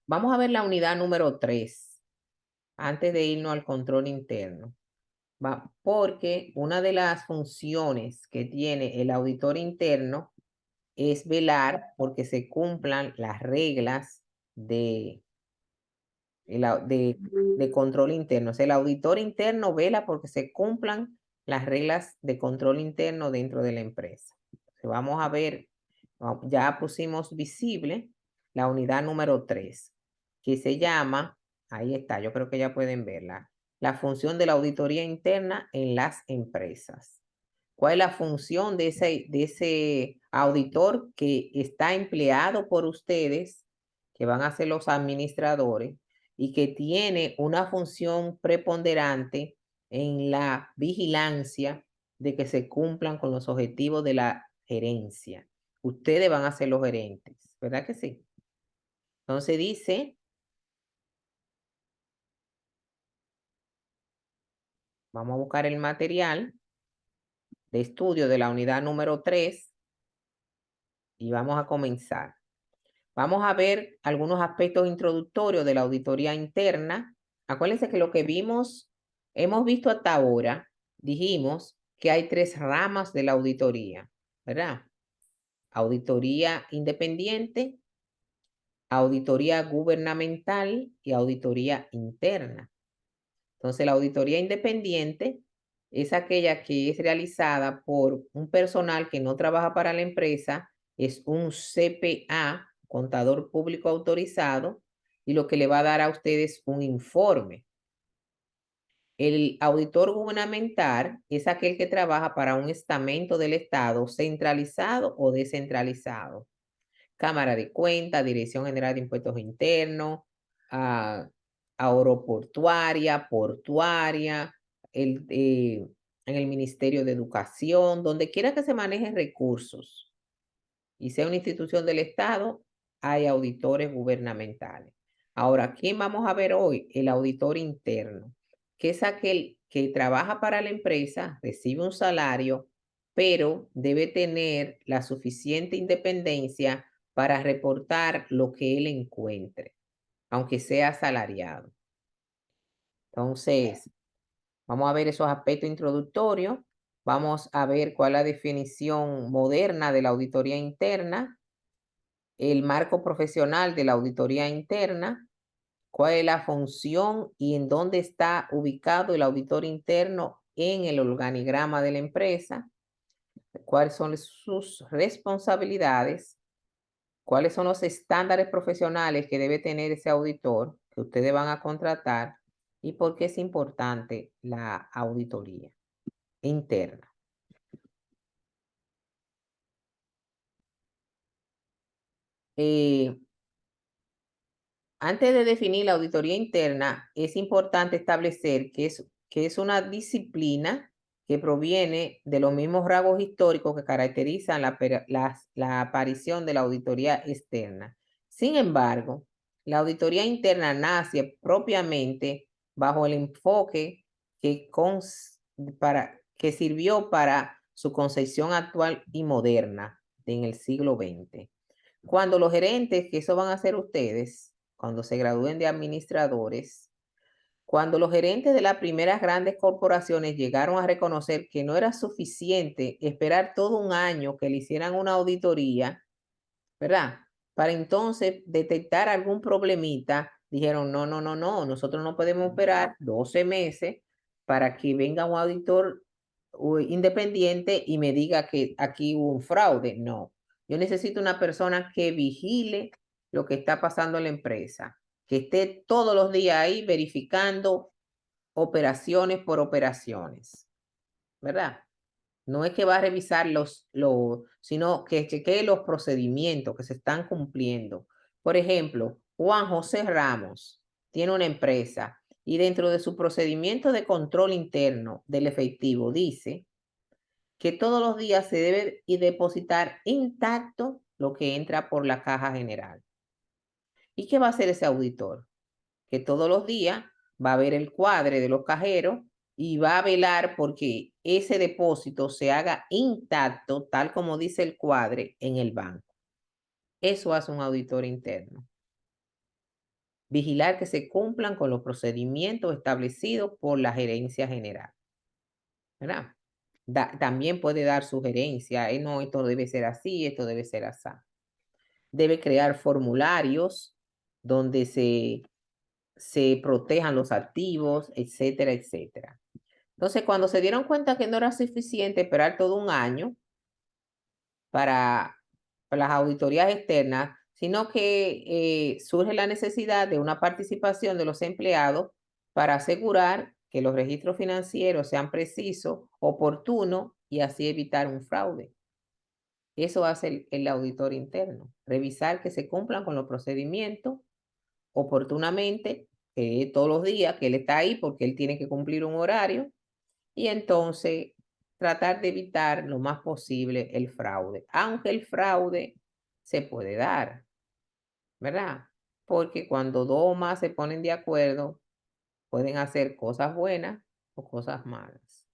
Vamos a ver la unidad número 3, antes de irnos al control interno. Porque una de las funciones que tiene el auditor interno es velar porque se cumplan las reglas de control interno. O sea, el auditor interno vela porque se cumplan las reglas de control interno dentro de la empresa. Vamos a ver, ya pusimos visible la unidad número 3, que se llama, ahí está, yo creo que ya pueden verla, la función de la auditoría interna en las empresas. ¿Cuál es la función de ese auditor que está empleado por ustedes, que van a ser los administradores, y que tiene una función preponderante en la vigilancia de que se cumplan con los objetivos de la gerencia? Ustedes van a ser los gerentes, ¿verdad que sí? Entonces dice, vamos a buscar el material de estudio de la unidad número 3 y vamos a comenzar. Vamos a ver algunos aspectos introductorios de la auditoría interna. Acuérdense que lo que hemos visto hasta ahora, dijimos que hay 3 ramas de la auditoría, ¿verdad? Auditoría independiente, auditoría gubernamental y auditoría interna. Entonces, la auditoría independiente es aquella que es realizada por un personal que no trabaja para la empresa, es un CPA, contador público autorizado, y lo que le va a dar a ustedes un informe. El auditor gubernamental es aquel que trabaja para un estamento del Estado centralizado o descentralizado. Cámara de Cuentas, Dirección General de Impuestos Internos, aeroportuaria, portuaria, en el Ministerio de Educación, donde quiera que se manejen recursos y sea una institución del Estado, hay auditores gubernamentales. Ahora, ¿quién vamos a ver hoy? El auditor interno, que es aquel que trabaja para la empresa, recibe un salario, pero debe tener la suficiente independencia para reportar lo que él encuentre, aunque sea asalariado. Entonces, vamos a ver esos aspectos introductorios. Vamos a ver cuál es la definición moderna de la auditoría interna, el marco profesional de la auditoría interna, cuál es la función y en dónde está ubicado el auditor interno en el organigrama de la empresa, cuáles son sus responsabilidades, cuáles son los estándares profesionales que debe tener ese auditor que ustedes van a contratar y por qué es importante la auditoría interna. Antes de definir la auditoría interna, es importante establecer que es una disciplina que proviene de los mismos rasgos históricos que caracterizan la aparición de la auditoría externa. Sin embargo, la auditoría interna nace propiamente bajo el enfoque que sirvió para su concepción actual y moderna en el siglo XX. Cuando los gerentes, que eso van a hacer ustedes, cuando se gradúen de administradores, cuando los gerentes de las primeras grandes corporaciones llegaron a reconocer que no era suficiente esperar todo un año que le hicieran una auditoría, ¿verdad? Para entonces detectar algún problemita, dijeron, no, no, no, no, nosotros no podemos esperar 12 meses para que venga un auditor independiente y me diga que aquí hubo un fraude. No, yo necesito una persona que vigile lo que está pasando en la empresa, que esté todos los días ahí verificando operaciones por operaciones, ¿verdad? No es que va a revisar sino que chequee los procedimientos que se están cumpliendo. Por ejemplo, Juan José Ramos tiene una empresa y dentro de su procedimiento de control interno del efectivo dice que todos los días se debe depositar intacto lo que entra por la caja general. ¿Y qué va a hacer ese auditor? Que todos los días va a ver el cuadre de los cajeros y va a velar porque ese depósito se haga intacto, tal como dice el cuadre, en el banco. Eso hace un auditor interno. vigilar que se cumplan con los procedimientos establecidos por la gerencia general, ¿verdad? También puede dar sugerencias, no, esto debe ser así, esto debe ser así. Debe crear formularios donde se protejan los activos, etcétera, etcétera. Entonces, cuando se dieron cuenta que no era suficiente esperar todo un año para las auditorías externas, sino que surge la necesidad de una participación de los empleados para asegurar que los registros financieros sean precisos, oportunos y así evitar un fraude. Eso hace el auditor interno, revisar que se cumplan con los procedimientos oportunamente, todos los días, que él está ahí porque él tiene que cumplir un horario, y entonces tratar de evitar lo más posible el fraude, aunque el fraude se puede dar, ¿verdad? Porque cuando dos o más se ponen de acuerdo, pueden hacer cosas buenas o cosas malas.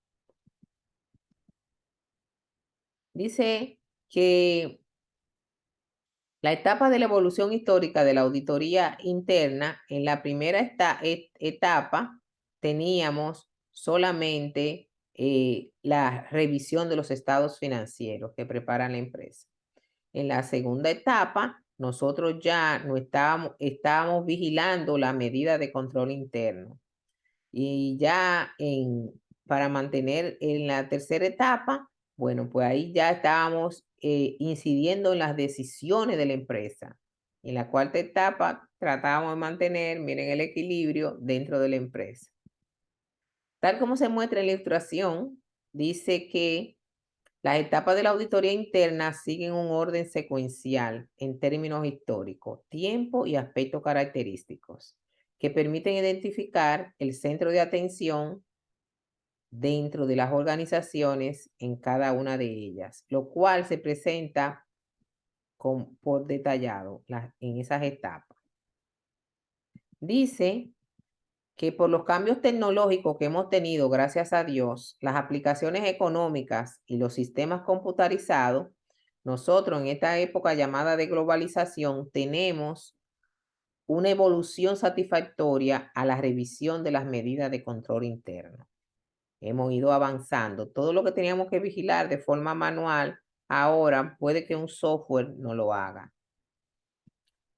Dice que la etapa de la evolución histórica de la auditoría interna, en la primera etapa teníamos solamente la revisión de los estados financieros que prepara la empresa. En la segunda etapa, nosotros ya no estábamos vigilando la medida de control interno. Y ya para mantener en la tercera etapa, bueno, pues ahí ya estábamos incidiendo en las decisiones de la empresa. En la cuarta etapa tratábamos de mantener, miren, el equilibrio dentro de la empresa. Tal como se muestra en la ilustración, dice que las etapas de la auditoría interna siguen un orden secuencial en términos históricos, tiempo y aspectos característicos, que permiten identificar el centro de atención dentro de las organizaciones en cada una de ellas, lo cual se presenta por detallado en esas etapas. Dice que por los cambios tecnológicos que hemos tenido, gracias a Dios, las aplicaciones económicas y los sistemas computarizados, nosotros en esta época llamada de globalización tenemos una evolución satisfactoria a la revisión de las medidas de control interno. Hemos ido avanzando. Todo lo que teníamos que vigilar de forma manual, ahora puede que un software no lo haga.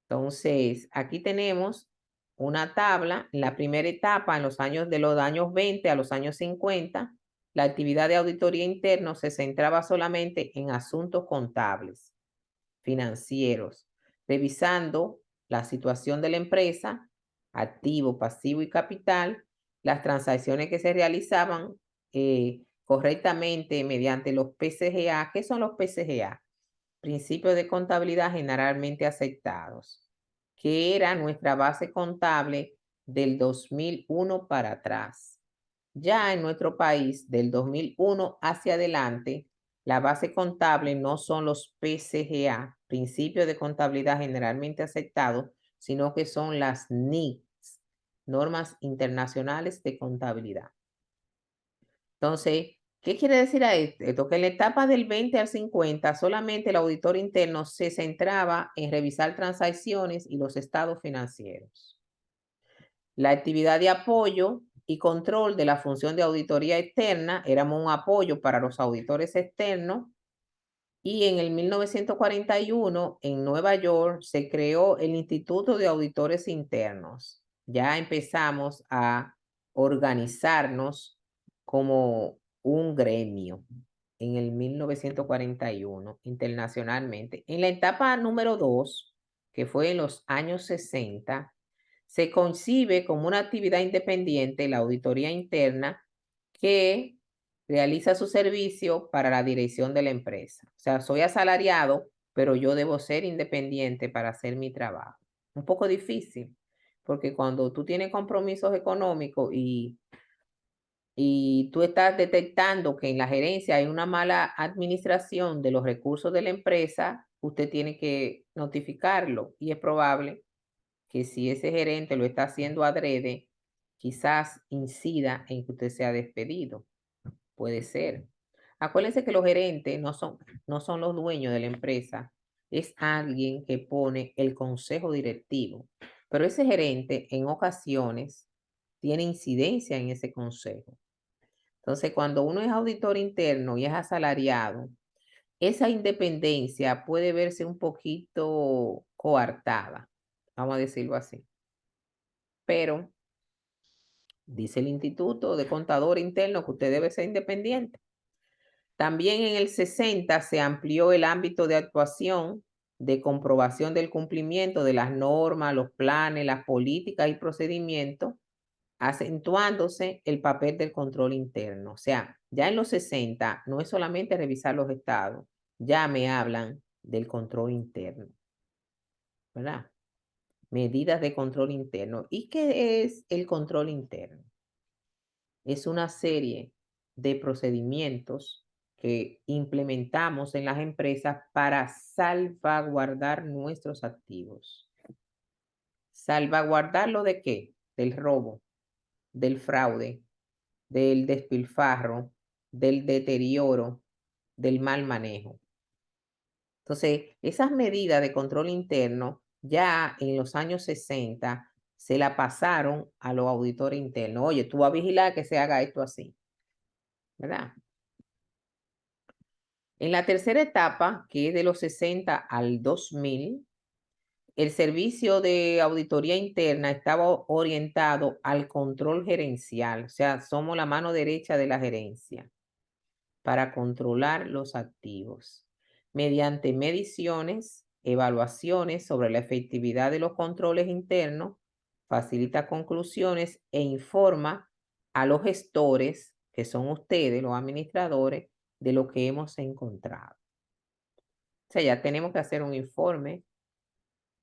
Entonces, aquí tenemos una tabla. En la primera etapa, de los años 20 a los años 50, la actividad de auditoría interna se centraba solamente en asuntos contables, financieros, revisando la situación de la empresa, activo, pasivo y capital, las transacciones que se realizaban correctamente mediante los PCGA. ¿Qué son los PCGA? Principios de contabilidad generalmente aceptados, que era nuestra base contable del 2001 para atrás. Ya en nuestro país, del 2001 hacia adelante, la base contable no son los PCGA, principios de contabilidad generalmente aceptados, sino que son las NICs, normas internacionales de contabilidad. Entonces, ¿qué quiere decir a esto? Que en la etapa del 20 al 50 solamente el auditor interno se centraba en revisar transacciones y los estados financieros. La actividad de apoyo y control de la función de auditoría externa, éramos un apoyo para los auditores externos, y en el 1941 en Nueva York se creó el Instituto de Auditores Internos. Ya empezamos a organizarnos como un gremio en el 1941 internacionalmente. En la etapa número 2, que fue en los años 60, se concibe como una actividad independiente la auditoría interna que realiza su servicio para la dirección de la empresa. O sea, soy asalariado, pero yo debo ser independiente para hacer mi trabajo. Un poco difícil, porque cuando tú tienes compromisos económicos y tú estás detectando que en la gerencia hay una mala administración de los recursos de la empresa, usted tiene que notificarlo y es probable que si ese gerente lo está haciendo adrede, quizás incida en que usted sea despedido. Puede ser. Acuérdense que los gerentes no son los dueños de la empresa, es alguien que pone el consejo directivo. Pero ese gerente en ocasiones tiene incidencia en ese consejo. Entonces, cuando uno es auditor interno y es asalariado, esa independencia puede verse un poquito coartada, vamos a decirlo así. Pero dice el Instituto de Contador Interno que usted debe ser independiente. También en el 60 se amplió el ámbito de actuación de comprobación del cumplimiento de las normas, los planes, las políticas y procedimientos, acentuándose el papel del control interno. O sea, ya en los 60 no es solamente revisar los estados, ya me hablan del control interno, ¿verdad? Medidas de control interno. ¿Y qué es el control interno? Es una serie de procedimientos que implementamos en las empresas para salvaguardar nuestros activos. ¿Salvaguardarlo de qué? Del robo, del fraude, del despilfarro, del deterioro, del mal manejo. Entonces, esas medidas de control interno ya en los años 60 se la pasaron a los auditores internos. Oye, tú vas a vigilar que se haga esto así, ¿verdad? En la tercera etapa, que es de los 60 al 2000, el servicio de auditoría interna estaba orientado al control gerencial, o sea, somos la mano derecha de la gerencia para controlar los activos mediante mediciones, evaluaciones sobre la efectividad de los controles internos, facilita conclusiones e informa a los gestores, que son ustedes, los administradores, de lo que hemos encontrado. O sea, ya tenemos que hacer un informe,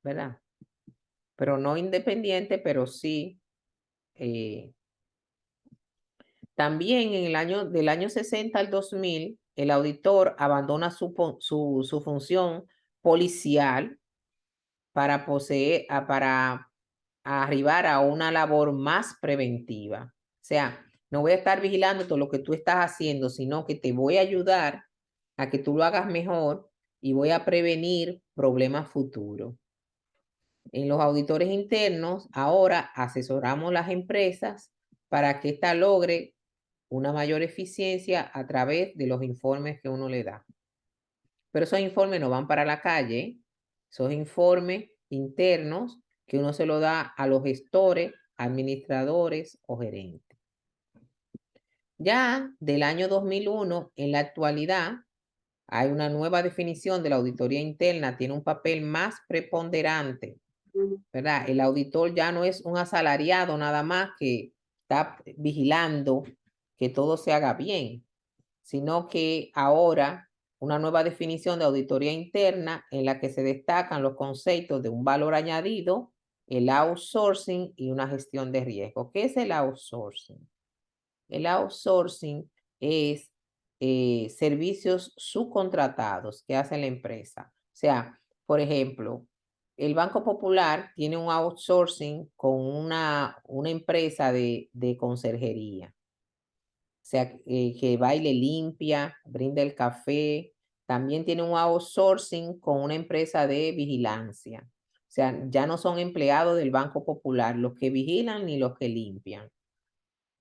¿verdad? Pero no independiente, pero sí. También en del año 60 al 2000, el auditor abandona su función policial para para arribar a una labor más preventiva. O sea, no voy a estar vigilando todo lo que tú estás haciendo, sino que te voy a ayudar a que tú lo hagas mejor y voy a prevenir problemas futuros. En los auditores internos, ahora asesoramos las empresas para que ésta logre una mayor eficiencia a través de los informes que uno le da. Pero esos informes no van para la calle, esos informes internos que uno se lo da a los gestores, administradores o gerentes. Ya del año 2001, en la actualidad, hay una nueva definición de la auditoría interna, tiene un papel más preponderante, ¿verdad? El auditor ya no es un asalariado nada más que está vigilando que todo se haga bien, sino que ahora una nueva definición de auditoría interna en la que se destacan los conceptos de un valor añadido, el outsourcing y una gestión de riesgo. ¿Qué es el outsourcing? El outsourcing es servicios subcontratados que hace la empresa. O sea, por ejemplo, el Banco Popular tiene un outsourcing con una empresa de conserjería. O sea, que va y le limpia, brinda el café. También tiene un outsourcing con una empresa de vigilancia. O sea, ya no son empleados del Banco Popular los que vigilan ni los que limpian.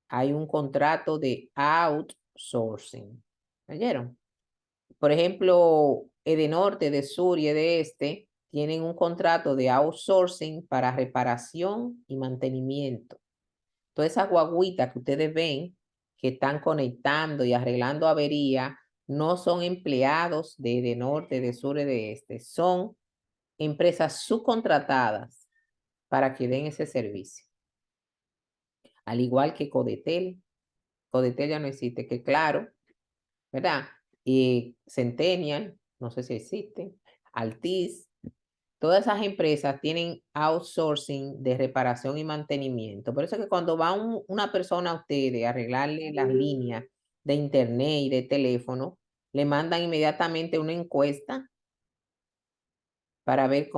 Hay un contrato de outsourcing. ¿Oyeron? Por ejemplo, Edenorte, de Sur y Este tienen un contrato de outsourcing para reparación y mantenimiento. Todas esas guaguitas que ustedes ven que están conectando y arreglando averías no son empleados de Norte, de Sur y de Este, son empresas subcontratadas para que den ese servicio. Al igual que Codetel ya no existe, que Claro, ¿verdad? Y Centennial, no sé si existe, Altiz, todas esas empresas tienen outsourcing de reparación y mantenimiento. Por eso es que cuando va una persona a ustedes a arreglarle las líneas de internet y de teléfono, le mandan inmediatamente una encuesta para ver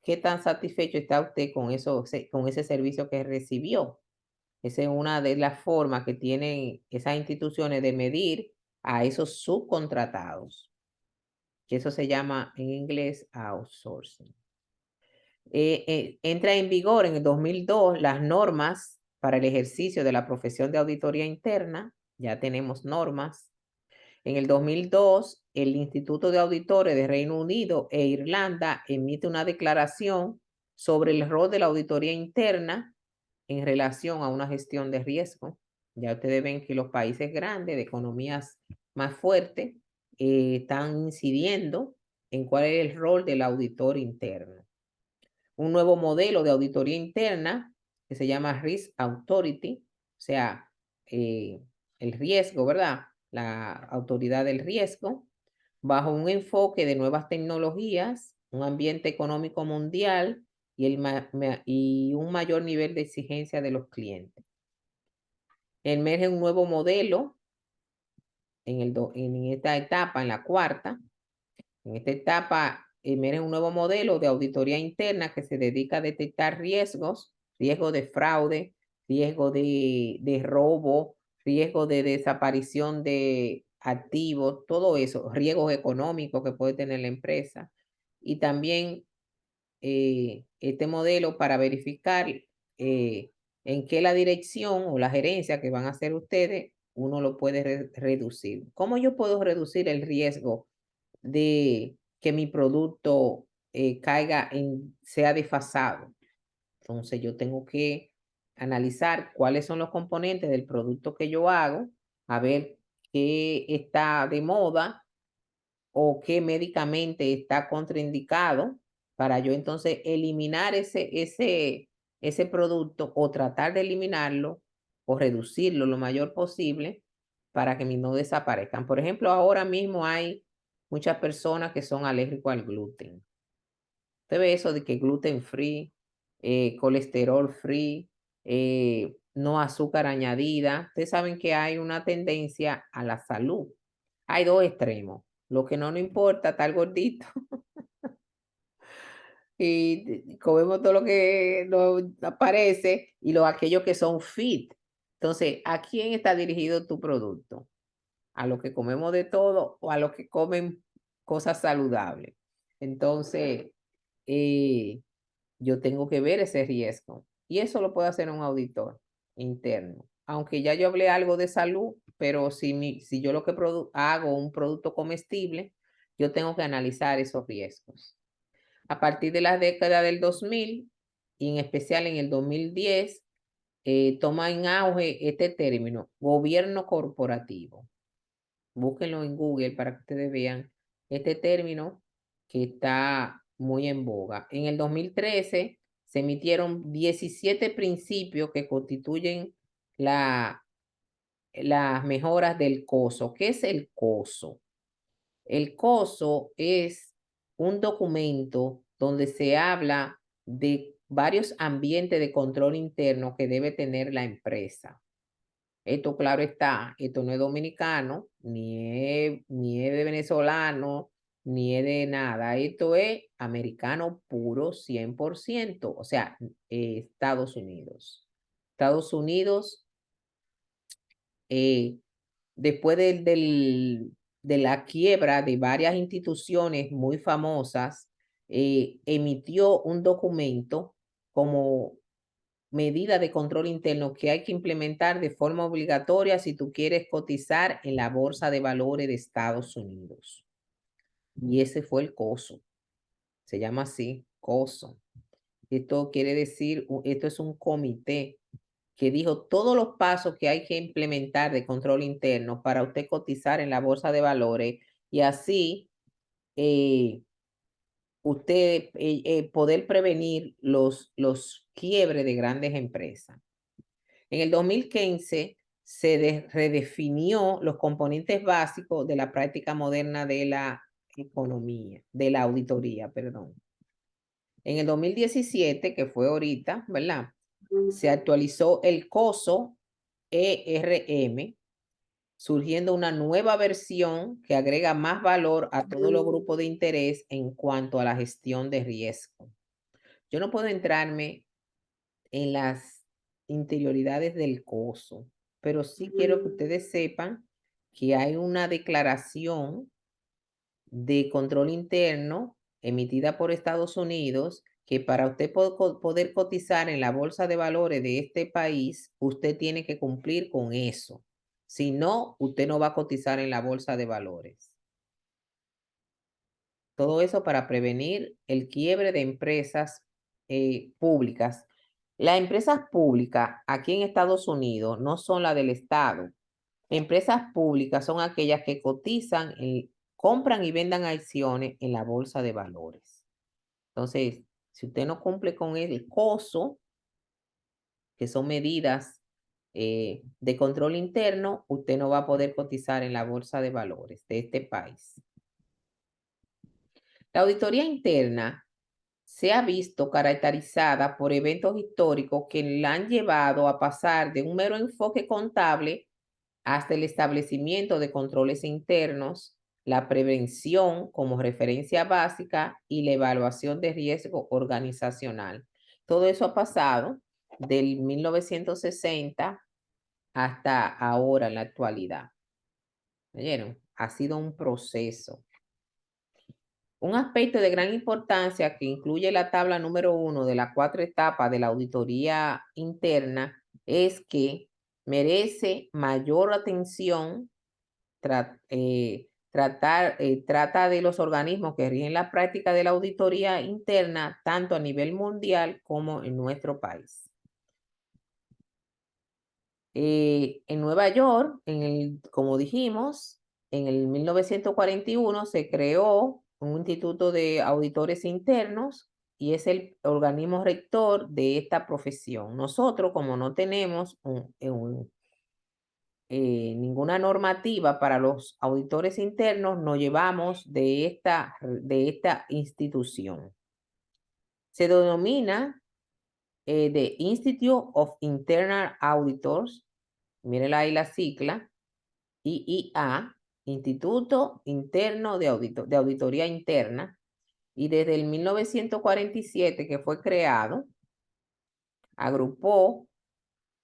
qué tan satisfecho está usted con con ese servicio que recibió. Esa es una de las formas que tienen esas instituciones de medir a esos subcontratados, que eso se llama en inglés outsourcing. Entra en vigor en el 2002 las normas para el ejercicio de la profesión de auditoría interna. Ya tenemos normas. En el 2002, el Instituto de Auditores de Reino Unido e Irlanda emite una declaración sobre el rol de la auditoría interna en relación a una gestión de riesgo. Ya ustedes ven que los países grandes, de economías más fuertes, están incidiendo en cuál es el rol del auditor interno. Un nuevo modelo de auditoría interna que se llama Risk Authority, o sea, el riesgo, ¿verdad? La autoridad del riesgo, bajo un enfoque de nuevas tecnologías, un ambiente económico mundial y un mayor nivel de exigencia de los clientes. Emerge un nuevo modelo en esta etapa, en la cuarta. En esta etapa emerge un nuevo modelo de auditoría interna que se dedica a detectar riesgos, riesgo de fraude, riesgo de robo, riesgo de desaparición de activos, todo eso, riesgos económicos que puede tener la empresa. Y también este modelo para verificar en qué la dirección o la gerencia que van a hacer ustedes, uno lo puede reducir. ¿Cómo yo puedo reducir el riesgo de que mi producto sea desfasado? Entonces yo tengo que analizar cuáles son los componentes del producto que yo hago, a ver qué está de moda o qué médicamente está contraindicado para yo entonces eliminar ese producto o tratar de eliminarlo o reducirlo lo mayor posible para que no desaparezcan. Por ejemplo, ahora mismo hay muchas personas que son alérgicos al gluten. Usted ve eso de que gluten free, colesterol free, no azúcar añadida. Ustedes saben que hay una tendencia a la salud. Hay dos extremos. Lo que no nos importa, estar gordito y comemos todo lo que nos aparece y aquellos que son fit. Entonces, ¿a quién está dirigido tu producto? ¿A los que comemos de todo o a los que comen cosas saludables? Entonces, eh, yo tengo que ver ese riesgo y eso lo puede hacer un auditor interno. Aunque ya yo hablé algo de salud, pero si yo lo que hago un producto comestible, yo tengo que analizar esos riesgos. A partir de la década del 2000 y en especial en el 2010, toma en auge este término, gobierno corporativo. Búsquenlo en Google para que ustedes vean este término que está muy en boga. En el 2013 se emitieron 17 principios que constituyen las mejoras del COSO. ¿Qué es el COSO? El COSO es un documento donde se habla de varios ambientes de control interno que debe tener la empresa. Esto, claro está, esto no es dominicano, ni es de venezolano, ni es de nada. Esto es americano puro 100%, o sea, Estados Unidos. Estados Unidos, eh, después de la quiebra de varias instituciones muy famosas, emitió un documento como medida de control interno que hay que implementar de forma obligatoria si tú quieres cotizar en la Bolsa de Valores de Estados Unidos. Y ese fue el COSO. Se llama así, COSO. Esto quiere decir, esto es un comité que dijo todos los pasos que hay que implementar de control interno para usted cotizar en la Bolsa de Valores y así usted poder prevenir los quiebres de grandes empresas. En el 2015 se redefinió los componentes básicos de la práctica moderna de la economía, de la auditoría, perdón. En el 2017, que fue ahorita, ¿verdad? Se actualizó el COSO ERM, surgiendo una nueva versión que agrega más valor a todos los grupos de interés en cuanto a la gestión de riesgo. Yo no puedo entrarme en las interioridades del COSO, pero sí quiero que ustedes sepan que hay una declaración de control interno emitida por Estados Unidos, que para usted poder cotizar en la bolsa de valores de este país, usted tiene que cumplir con eso. Si no, usted no va a cotizar en la bolsa de valores. Todo eso para prevenir el quiebre de empresas públicas. Las empresas públicas aquí en Estados Unidos no son las del Estado. Empresas públicas son aquellas que cotizan, compran y vendan acciones en la bolsa de valores. Entonces, si usted no cumple con el COSO, que son medidas de control interno, usted no va a poder cotizar en la bolsa de valores de este país. La auditoría interna se ha visto caracterizada por eventos históricos que la han llevado a pasar de un mero enfoque contable hasta el establecimiento de controles internos, la prevención como referencia básica y la evaluación de riesgo organizacional. Todo eso ha pasado del 1960 hasta ahora en la actualidad. ¿Oyeron? Ha sido un proceso. Un aspecto de gran importancia que incluye la tabla número 1 de las 4 etapas de la auditoría interna es que merece mayor atención. Trata de los organismos que rigen la práctica de la auditoría interna tanto a nivel mundial como en nuestro país. En Nueva York, como dijimos, en el 1941 se creó un instituto de auditores internos y es el organismo rector de esta profesión. Nosotros, como no tenemos ninguna normativa para los auditores internos, nos llevamos de esta institución. Se denomina The Institute of Internal Auditors, mírenla ahí la sigla, IIA, Instituto Interno de Auditoría Interna, y desde el 1947 que fue creado, agrupó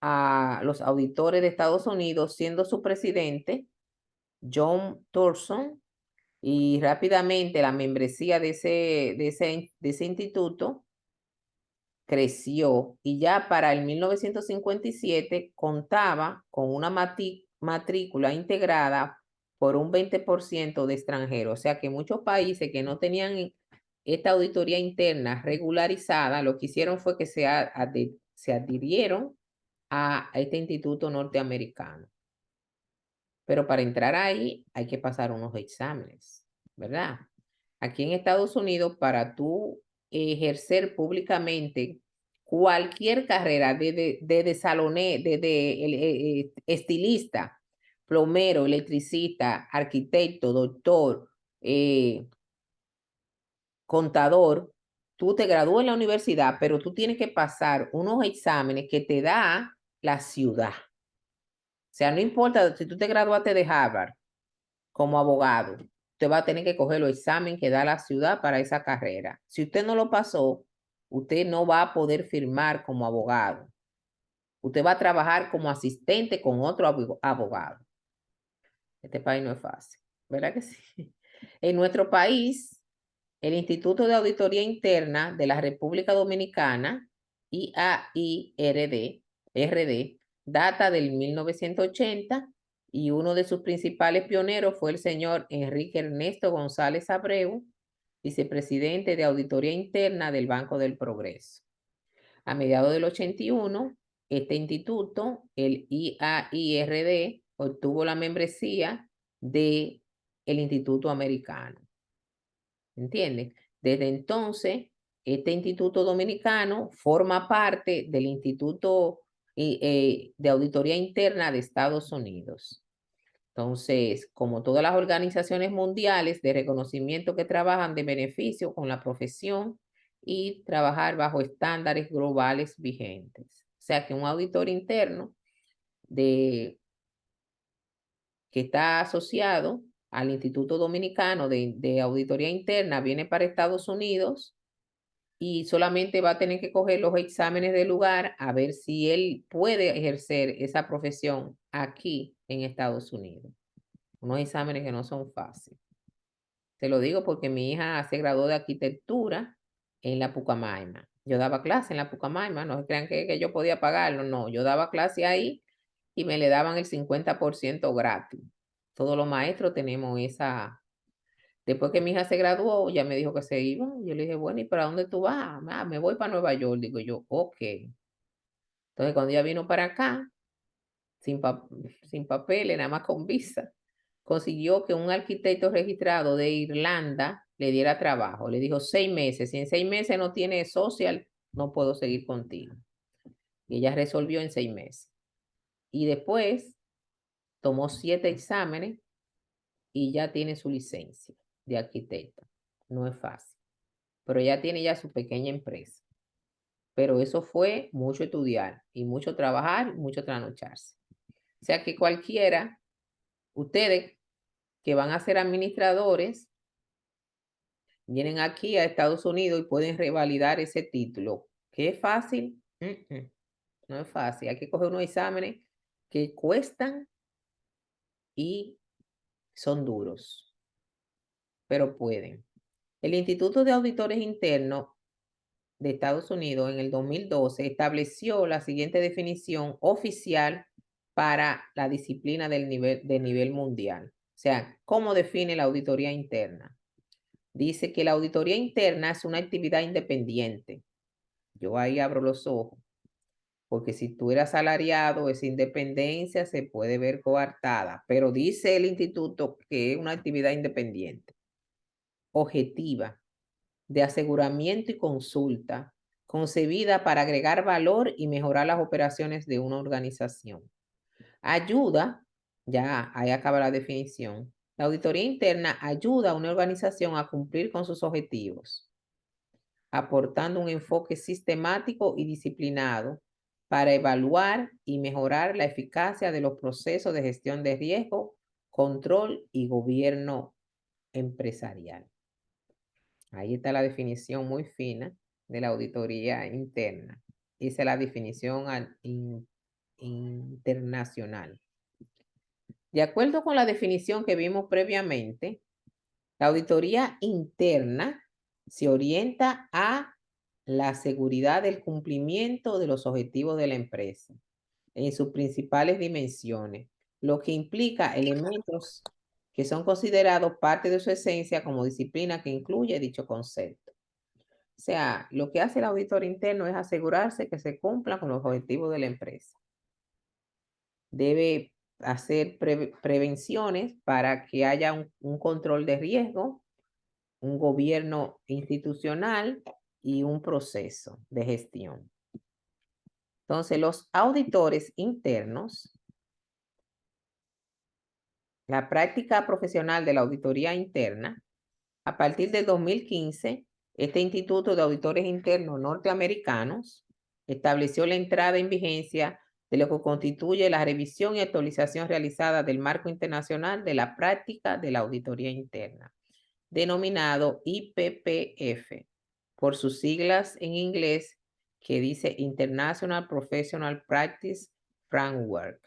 a los auditores de Estados Unidos, siendo su presidente John Thorson, y rápidamente la membresía de ese instituto creció y ya para el 1957 contaba con una matrícula integrada por un 20% de extranjeros. O sea que muchos países que no tenían esta auditoría interna regularizada, lo que hicieron fue que se adhirieron a este instituto norteamericano. Pero para entrar ahí hay que pasar unos exámenes, ¿verdad? Aquí en Estados Unidos, para tú ejercer públicamente cualquier carrera, desde saloné, desde estilista, plomero, electricista, arquitecto, doctor, contador, tú te gradúas en la universidad, pero tú tienes que pasar unos exámenes que te da la ciudad. O sea, no importa si tú te graduaste de Harvard como abogado, usted va a tener que coger los exámenes que da la ciudad para esa carrera. Si usted no lo pasó, usted no va a poder firmar como abogado. Usted va a trabajar como asistente con otro abogado. Este país no es fácil, ¿verdad que sí? En nuestro país, el Instituto de Auditoría Interna de la República Dominicana, IAIRD, data del 1980 y uno de sus principales pioneros fue el señor Enrique Ernesto González Abreu, vicepresidente de Auditoría Interna del Banco del Progreso. A mediados del 81, este instituto, el IAIRD, obtuvo la membresía del Instituto Americano. ¿Entienden? Desde entonces, este Instituto Dominicano forma parte del Instituto de Auditoría Interna de Estados Unidos. Entonces, como todas las organizaciones mundiales de reconocimiento que trabajan de beneficio con la profesión y trabajar bajo estándares globales vigentes. O sea que un auditor interno que está asociado al Instituto Dominicano de Auditoría Interna viene para Estados Unidos y solamente va a tener que coger los exámenes del lugar a ver si él puede ejercer esa profesión aquí en Estados Unidos. Unos exámenes que no son fáciles. Te lo digo porque mi hija se graduó de arquitectura en la Pucamaima. Yo daba clase en la Pucamaima, no se crean que yo podía pagarlo, no, yo daba clase ahí y me le daban el 50% gratis. Todos los maestros tenemos esa. Después que mi hija se graduó, ya me dijo que se iba. Yo le dije, bueno, ¿y para dónde tú vas? Ah, me voy para Nueva York. Digo yo, ok. Entonces, cuando ella vino para acá, sin, sin papeles, nada más con visa, consiguió que un arquitecto registrado de Irlanda le diera trabajo. Le dijo 6 meses. Si en 6 meses no tiene social, no puedo seguir contigo. Y ella resolvió en 6 meses. Y después tomó 7 exámenes y ya tiene su licencia de arquitecta. No es fácil. Pero ella tiene ya su pequeña empresa. Pero eso fue mucho estudiar y mucho trabajar, mucho trasnocharse. O sea que cualquiera, ustedes que van a ser administradores, vienen aquí a Estados Unidos y pueden revalidar ese título. ¿Qué es fácil? No es fácil. Hay que coger unos exámenes que cuestan y son duros, pero pueden. El Instituto de Auditores Internos de Estados Unidos en el 2012 estableció la siguiente definición oficial para la disciplina de nivel mundial. O sea, ¿cómo define la auditoría interna? Dice que la auditoría interna es una actividad independiente. Yo ahí abro los ojos, porque si tú eres asalariado, esa independencia se puede ver coartada, pero dice el instituto que es una actividad independiente, objetiva, de aseguramiento y consulta, concebida para agregar valor y mejorar las operaciones de una organización. Ayuda, ya ahí acaba la definición, la auditoría interna ayuda a una organización a cumplir con sus objetivos, aportando un enfoque sistemático y disciplinado para evaluar y mejorar la eficacia de los procesos de gestión de riesgo, control y gobierno empresarial. Ahí está la definición muy fina de la auditoría interna. Esa es la definición internacional. De acuerdo con la definición que vimos previamente, la auditoría interna se orienta a la seguridad del cumplimiento de los objetivos de la empresa en sus principales dimensiones, lo que implica elementos que son considerados parte de su esencia como disciplina que incluye dicho concepto. O sea, lo que hace el auditor interno es asegurarse que se cumpla con los objetivos de la empresa. Debe hacer prevenciones para que haya un control de riesgo, un gobierno institucional y un proceso de gestión. Entonces, los auditores internos, la práctica profesional de la auditoría interna, a partir del 2015, este Instituto de Auditores Internos Norteamericanos estableció la entrada en vigencia de lo que constituye la revisión y actualización realizada del marco internacional de la práctica de la auditoría interna, denominado IPPF, por sus siglas en inglés, que dice International Professional Practice Framework,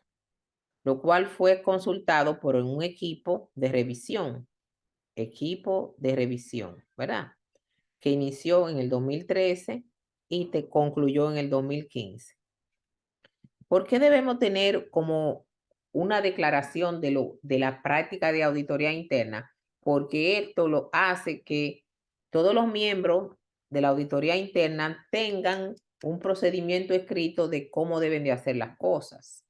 lo cual fue consultado por un equipo de revisión, ¿verdad? Que inició en el 2013 y te concluyó en el 2015. ¿Por qué debemos tener como una declaración de la práctica de auditoría interna? Porque esto lo hace que todos los miembros de la auditoría interna tengan un procedimiento escrito de cómo deben de hacer las cosas.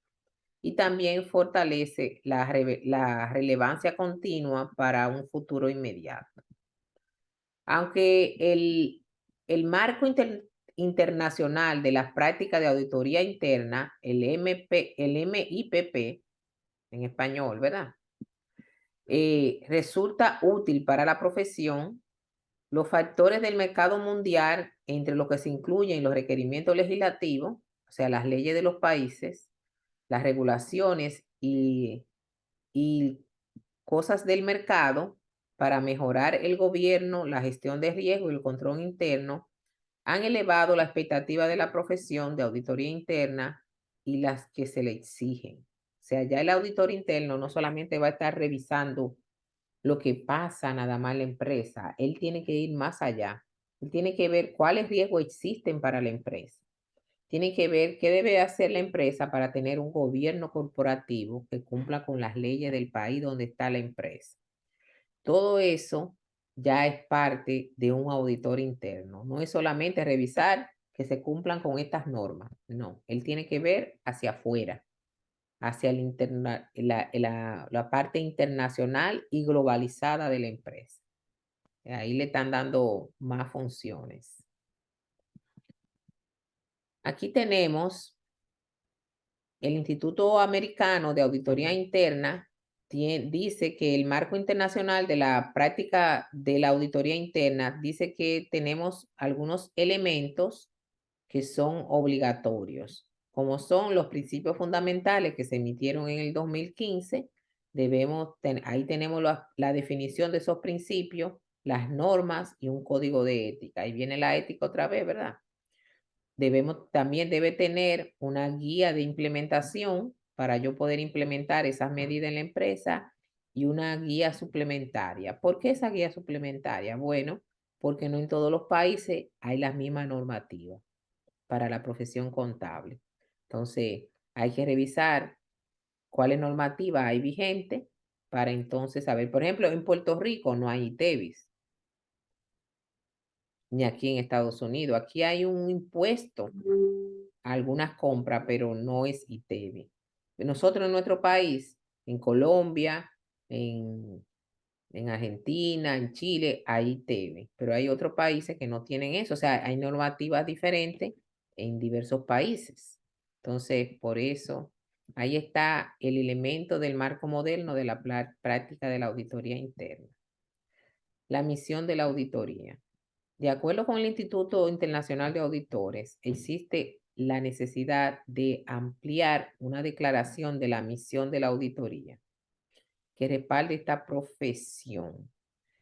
Y también fortalece la relevancia continua para un futuro inmediato. Aunque el marco internacional de las prácticas de auditoría interna, el MIPP, en español, ¿verdad? Resulta útil para la profesión. Los factores del mercado mundial, entre los que se incluyen los requerimientos legislativos, o sea, las leyes de los países, las regulaciones y cosas del mercado para mejorar el gobierno, la gestión de riesgo y el control interno, han elevado la expectativa de la profesión de auditoría interna y las que se le exigen. O sea, ya el auditor interno no solamente va a estar revisando lo que pasa nada más en la empresa. Él tiene que ir más allá. Él tiene que ver cuáles riesgos existen para la empresa. Tiene que ver qué debe hacer la empresa para tener un gobierno corporativo que cumpla con las leyes del país donde está la empresa. Todo eso ya es parte de un auditor interno. No es solamente revisar que se cumplan con estas normas. No, él tiene que ver hacia afuera, hacia la parte internacional y globalizada de la empresa. Ahí le están dando más funciones. Aquí tenemos el Instituto Americano de Auditoría Interna, dice que el marco internacional de la práctica de la auditoría interna dice que tenemos algunos elementos que son obligatorios, como son los principios fundamentales que se emitieron en el 2015. Ahí tenemos la definición de esos principios, las normas y un código de ética. Ahí viene la ética otra vez, ¿verdad? También debe tener una guía de implementación para yo poder implementar esas medidas en la empresa y una guía suplementaria. ¿Por qué esa guía suplementaria? Bueno, porque no en todos los países hay las mismas normativas para la profesión contable. Entonces, hay que revisar cuáles normativas hay vigentes para entonces saber. Por ejemplo, en Puerto Rico no hay ITEVIS, ni aquí en Estados Unidos. Aquí hay un impuesto a algunas compras, pero no es ITEVIS. Nosotros en nuestro país, en Colombia, en, en Argentina, en Chile, hay ITEVIS, pero hay otros países que no tienen eso. O sea, hay normativas diferentes en diversos países. Entonces, por eso, ahí está el elemento del marco moderno de la práctica de la auditoría interna. La misión de la auditoría. De acuerdo con el Instituto Internacional de Auditores, existe la necesidad de ampliar una declaración de la misión de la auditoría que respalde esta profesión.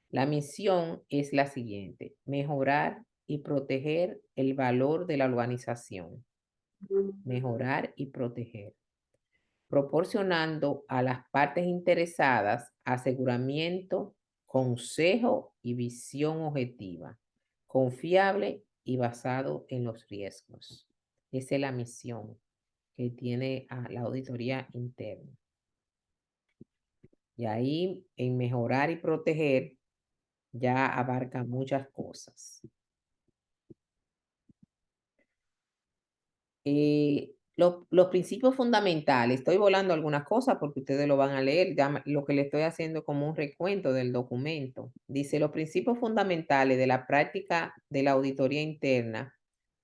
La misión es la siguiente: mejorar y proteger el valor de la organización. Mejorar y proteger, proporcionando a las partes interesadas aseguramiento, consejo y visión objetiva, confiable y basado en los riesgos. Esa es la misión que tiene la auditoría interna. Y ahí en mejorar y proteger ya abarca muchas cosas. Los principios fundamentales, estoy volando algunas cosas porque ustedes lo van a leer, ya lo que le estoy haciendo como un recuento del documento. Dice, los principios fundamentales de la práctica de la auditoría interna,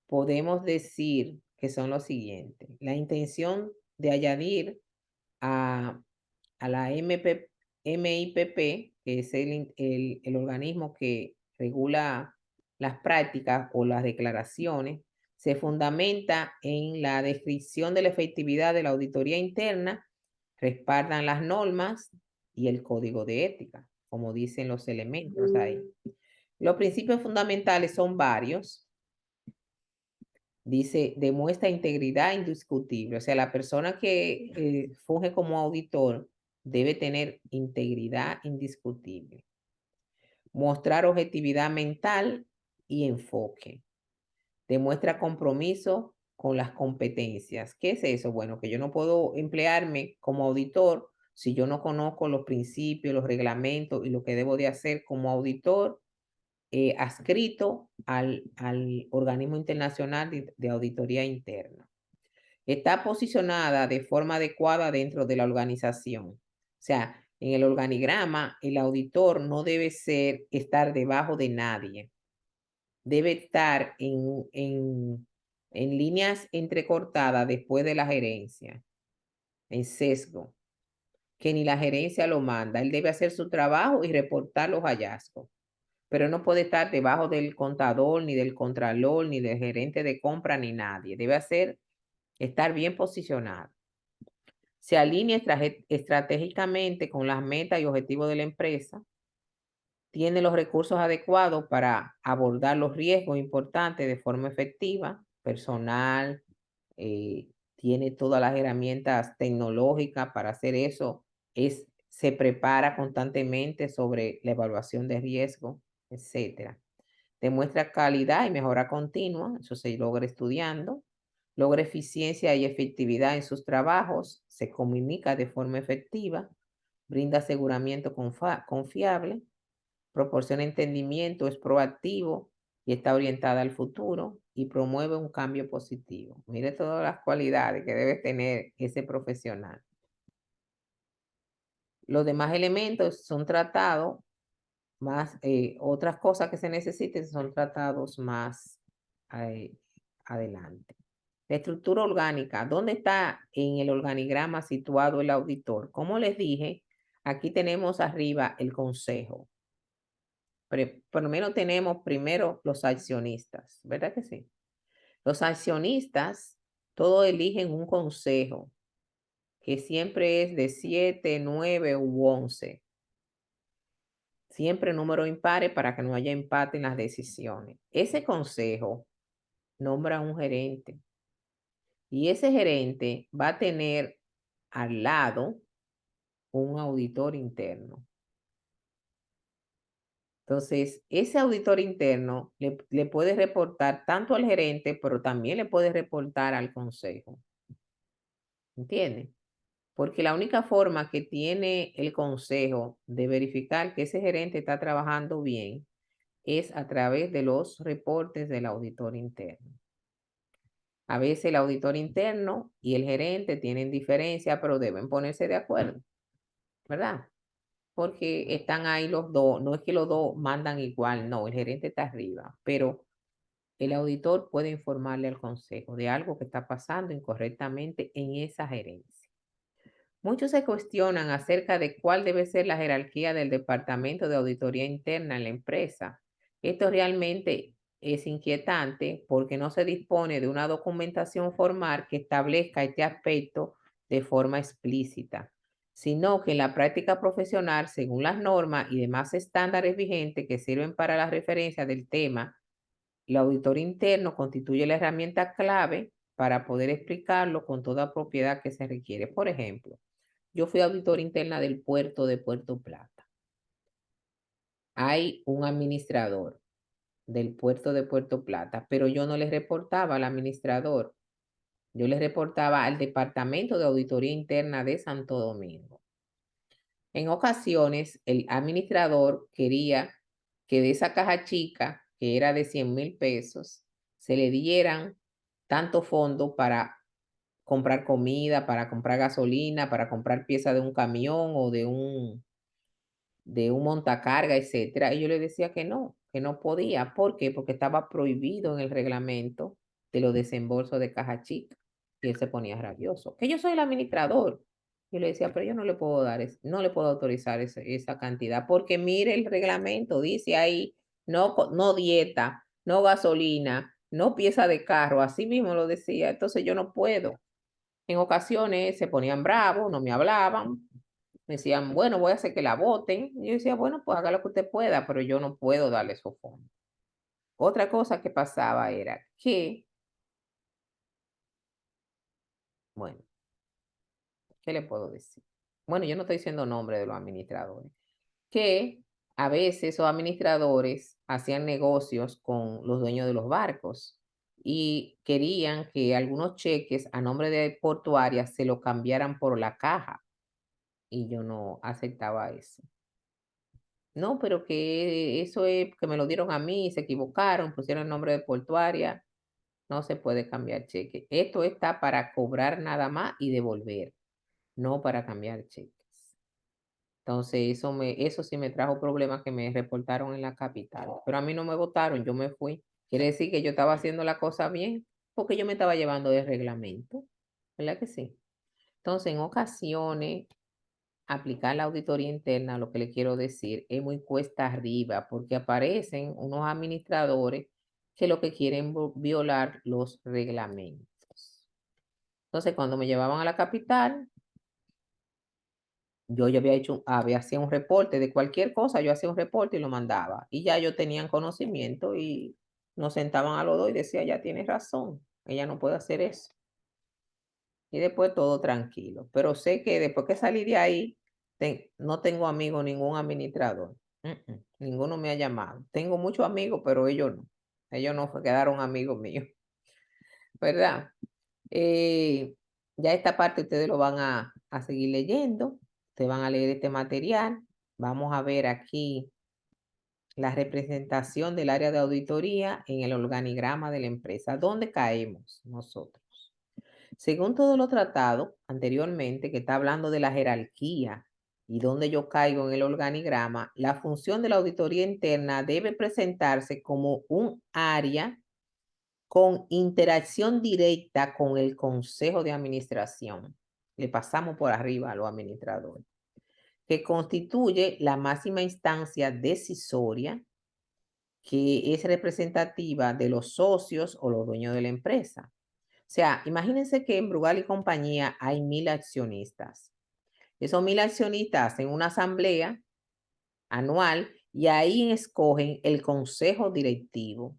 podemos decir que son los siguientes: la intención de añadir a la MIPP, que es el organismo que regula las prácticas o las declaraciones, se fundamenta en la descripción de la efectividad de la auditoría interna, respaldan las normas y el código de ética, como dicen los elementos ahí. Los principios fundamentales son varios. Dice, demuestra integridad indiscutible. O sea, la persona que funge como auditor debe tener integridad indiscutible. Mostrar objetividad mental y enfoque. Demuestra compromiso con las competencias. ¿Qué es eso? Bueno, que yo no puedo emplearme como auditor si yo no conozco los principios, los reglamentos y lo que debo de hacer como auditor adscrito al organismo internacional de auditoría interna. Está posicionada de forma adecuada dentro de la organización. O sea, en el organigrama, el auditor no debe estar debajo de nadie. Debe estar en líneas entrecortadas después de la gerencia, en sesgo, que ni la gerencia lo manda. Él debe hacer su trabajo y reportar los hallazgos, pero no puede estar debajo del contador, ni del contralor, ni del gerente de compra, ni nadie. Debe estar bien posicionado. Se alinea estratégicamente con las metas y objetivos de la empresa. Tiene los recursos adecuados para abordar los riesgos importantes de forma efectiva, personal, tiene todas las herramientas tecnológicas para hacer eso. Es se prepara constantemente sobre la evaluación de riesgo, etcétera. Demuestra calidad y mejora continua, eso se logra estudiando. Logra eficiencia y efectividad en sus trabajos, se comunica de forma efectiva, brinda aseguramiento confiable, proporciona entendimiento, es proactivo y está orientada al futuro y promueve un cambio positivo. Mire todas las cualidades que debe tener ese profesional. Los demás elementos son tratados más, otras cosas que se necesiten son tratados más eh, adelante. La estructura orgánica, ¿dónde está en el organigrama situado el auditor? Como les dije, aquí tenemos arriba el consejo. Por lo menos tenemos primero los accionistas, ¿verdad que sí? Los accionistas todos eligen un consejo que siempre es de 7, 9 u 11. Siempre número impares para que no haya empate en las decisiones. Ese consejo nombra un gerente y ese gerente va a tener al lado un auditor interno. Entonces, ese auditor interno le puede reportar tanto al gerente, pero también le puede reportar al consejo. ¿Entienden? Porque la única forma que tiene el consejo de verificar que ese gerente está trabajando bien es a través de los reportes del auditor interno. A veces el auditor interno y el gerente tienen diferencia, pero deben ponerse de acuerdo, ¿verdad? Porque están ahí los dos, no es que los dos mandan igual, no, el gerente está arriba, pero el auditor puede informarle al consejo de algo que está pasando incorrectamente en esa gerencia. Muchos se cuestionan acerca de cuál debe ser la jerarquía del departamento de auditoría interna en la empresa. Esto realmente es inquietante porque no se dispone de una documentación formal que establezca este aspecto de forma explícita, sino que en la práctica profesional, según las normas y demás estándares vigentes que sirven para la referencia del tema, el auditor interno constituye la herramienta clave para poder explicarlo con toda propiedad que se requiere. Por ejemplo, yo fui auditor interna del puerto de Puerto Plata. Hay un administrador del puerto de Puerto Plata, pero yo no le reportaba al administrador. Yo le reportaba al Departamento de Auditoría Interna de Santo Domingo. En ocasiones, el administrador quería que de esa caja chica, que era de 100,000 pesos, se le dieran tanto fondo para comprar comida, para comprar gasolina, para comprar piezas de un camión o de un montacarga, etcétera. Y yo le decía que no podía. ¿Por qué? Porque estaba prohibido en el reglamento de los desembolsos de caja chica. Y él se ponía rabioso. Que yo soy el administrador. Yo le decía, pero yo no le puedo dar, no le puedo autorizar esa cantidad, porque mire el reglamento, dice ahí, no dieta, no gasolina, no pieza de carro, así mismo lo decía, entonces yo no puedo. En ocasiones se ponían bravos, no me hablaban, me decían, bueno, voy a hacer que la voten. Y yo decía, bueno, pues haga lo que usted pueda, pero yo no puedo darle esos fondos. Otra cosa que pasaba era que, bueno, ¿qué le puedo decir? Bueno, yo no estoy diciendo nombre de los administradores. Que a veces esos administradores hacían negocios con los dueños de los barcos y querían que algunos cheques a nombre de Portuaria se lo cambiaran por la caja. Y yo no aceptaba eso. No, pero que eso es que me lo dieron a mí, se equivocaron, pusieron el nombre de Portuaria, no se puede cambiar cheque. Esto está para cobrar nada más y devolver, no para cambiar cheques. Entonces, eso sí me trajo problemas que me reportaron en la capital. Pero a mí no me votaron, yo me fui. Quiere decir que yo estaba haciendo la cosa bien, porque yo me estaba llevando de reglamento. ¿Verdad que sí? Entonces, en ocasiones, aplicar la auditoría interna, lo que le quiero decir, es muy cuesta arriba, porque aparecen unos administradores que lo que quieren violar los reglamentos. Entonces, cuando me llevaban a la capital, yo ya había hacía un reporte de cualquier cosa, yo hacía un reporte y lo mandaba. Y ya yo tenían conocimiento y nos sentaban a los dos y decía, ya tienes razón, ella no puede hacer eso. Y después todo tranquilo. Pero sé que después que salí de ahí, No tengo amigos, ningún administrador. Ninguno me ha llamado. Tengo muchos amigos, pero ellos no. Ellos no quedaron amigos míos, ¿verdad? Eh, ya esta parte ustedes lo van a seguir leyendo. Ustedes van a leer este material. Vamos a ver aquí la representación del área de auditoría en el organigrama de la empresa. ¿Dónde caemos nosotros? Según todo lo tratado anteriormente, que está hablando de la jerarquía y dónde yo caigo en el organigrama, la función de la auditoría interna debe presentarse como un área con interacción directa con el consejo de administración. Le pasamos por arriba a los administradores, que constituye la máxima instancia decisoria que es representativa de los socios o los dueños de la empresa. O sea, imagínense que en Brugal y compañía hay 1000 accionistas. Esos 1000 accionistas hacen una asamblea anual y ahí escogen el consejo directivo,